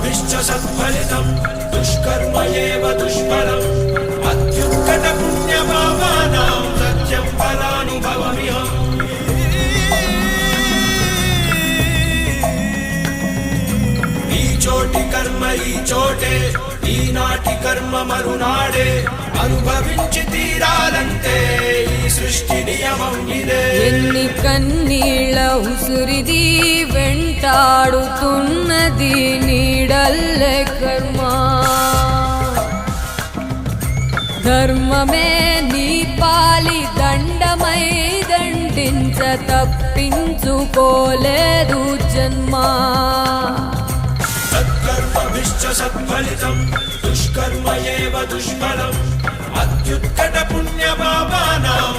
సత్కర్మభిశ్చ సత్ఫలితం దుష్కర్మ ఏవ దుష్ఫలం అత్యుత్కట పుణ్యపాపానాం సత్యం ఫలానుభవమిహం. ఈ చోటి కర్మ ఈ చోటే, ఈనాటి కర్మ మరునాడే, అనుభవించి తీరాలంటే ఈ సృష్టి నియమం ఇదే. ఎన్ని కన్నీళ్ళ ఉసురిది వెంటాడుతున్నది నీడల్లే కర్మ. ధర్మమే నీ పాలి దండమై దండించ తప్పించుకోలేదు జన్మ. సత్కర్మభిశ్చ సత్ఫలితం దుష్కర్మ ఏవ దుష్ఫలం అత్యుత్కట పుణ్యపాపానాం